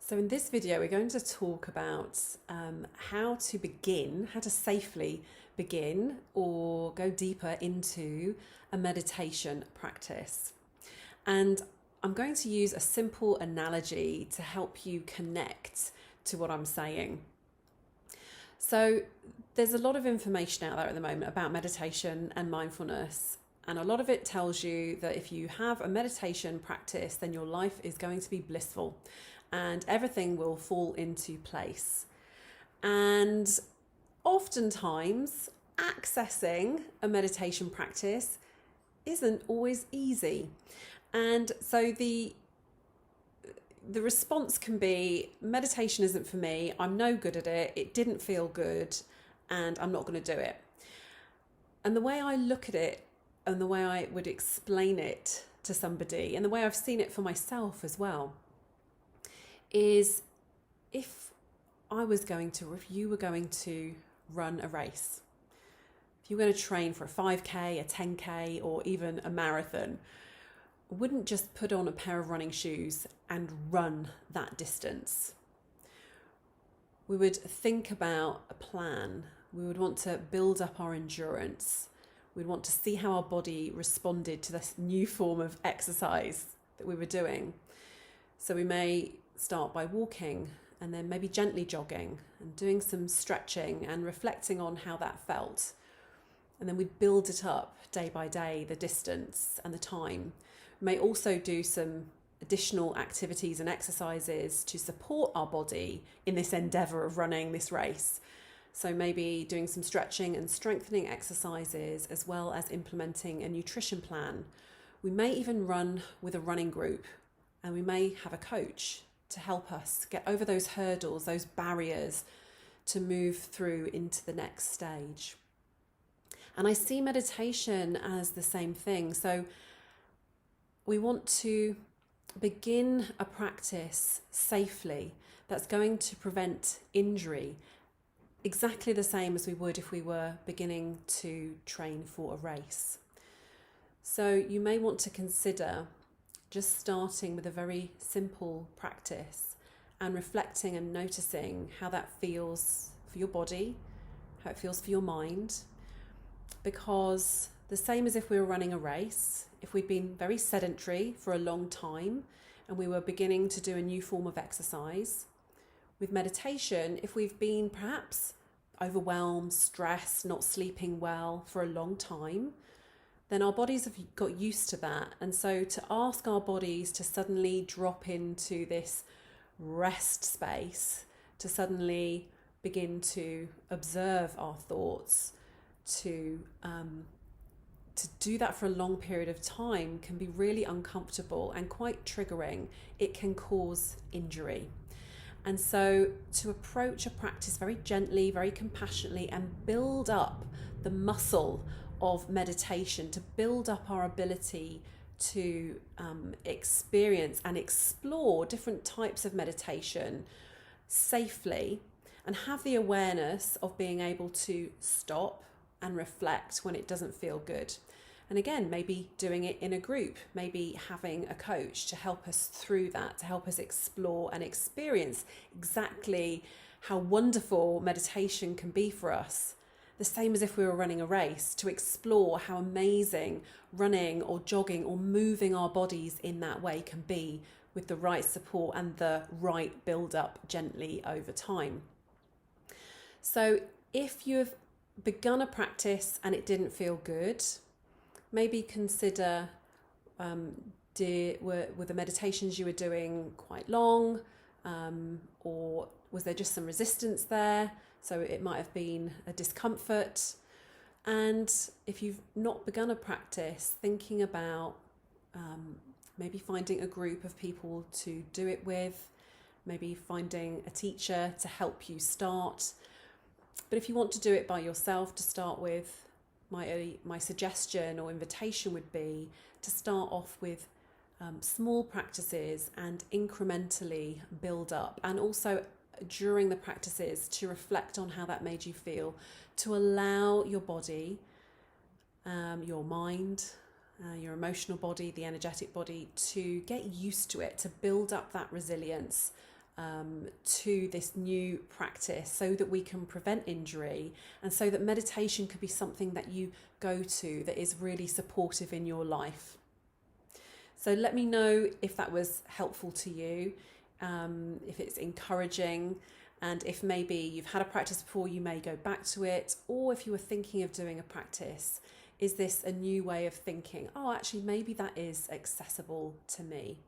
So in this video, we're going to talk about how to safely begin or go deeper into a meditation practice. And I'm going to use a simple analogy to help you connect to what I'm saying. So there's a lot of information out there at the moment about meditation and mindfulness. And a lot of it tells you that if you have a meditation practice, then your life is going to be blissful and everything will fall into place. And oftentimes, accessing a meditation practice isn't always easy. And so the response can be, meditation isn't for me, I'm no good at it didn't feel good, and I'm not going to do it. And the way I look at it and the way I would explain it to somebody, and the way I've seen it for myself as well, is if you were going to run a race, if you were going to train for a 5K, a 10K, or even a marathon, wouldn't just put on a pair of running shoes and run that distance. We would think about a plan. We would want to build up our endurance. We'd want to see how our body responded to this new form of exercise that we were doing. So we may start by walking and then maybe gently jogging and doing some stretching and reflecting on how that felt. And then we'd build it up day by day, the distance and the time. We may also do some additional activities and exercises to support our body in this endeavour of running this race. So maybe doing some stretching and strengthening exercises, as well as implementing a nutrition plan. We may even run with a running group, and we may have a coach to help us get over those hurdles, those barriers, to move through into the next stage. And I see meditation as the same thing. So we want to begin a practice safely that's going to prevent injury, exactly the same as we would if we were beginning to train for a race. So you may want to consider just starting with a very simple practice and reflecting and noticing how that feels for your body, how it feels for your mind. Because the same as if we were running a race, if we'd been very sedentary for a long time and we were beginning to do a new form of exercise, with meditation, if we've been perhaps overwhelmed, stressed, not sleeping well for a long time, then our bodies have got used to that. And so to ask our bodies to suddenly drop into this rest space, to suddenly begin to observe our thoughts, to do that for a long period of time can be really uncomfortable and quite triggering. It can cause injury. And so to approach a practice very gently, very compassionately, and build up the muscle of meditation, to build up our ability to experience and explore different types of meditation safely, and have the awareness of being able to stop and reflect when it doesn't feel good. And again, maybe doing it in a group, maybe having a coach to help us through that, to help us explore and experience exactly how wonderful meditation can be for us. The same as if we were running a race, to explore how amazing running or jogging or moving our bodies in that way can be, with the right support and the right build up gently over time. So if you've begun a practice and it didn't feel good, maybe consider were the meditations you were doing quite long, or was there just some resistance there? So it might have been a discomfort. And if you've not begun a practice, thinking about maybe finding a group of people to do it with, maybe finding a teacher to help you start. But if you want to do it by yourself to start with, my suggestion or invitation would be to start off with small practices and incrementally build up, and also during the practices to reflect on how that made you feel, to allow your body, your mind, your emotional body, the energetic body, to get used to it, to build up that resilience to this new practice so that we can prevent injury, and so that meditation could be something that you go to that is really supportive in your life. So let me know if that was helpful to you, if it's encouraging, and if maybe you've had a practice before, you may go back to it, or if you were thinking of doing a practice, is this a new way of thinking? Oh, actually, maybe that is accessible to me.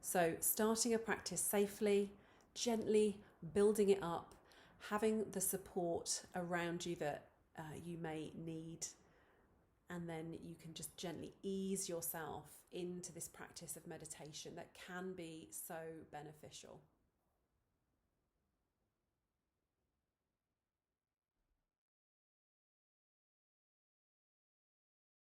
So starting a practice safely, gently building it up, having the support around you that you may need, and then you can just gently ease yourself into this practice of meditation that can be so beneficial.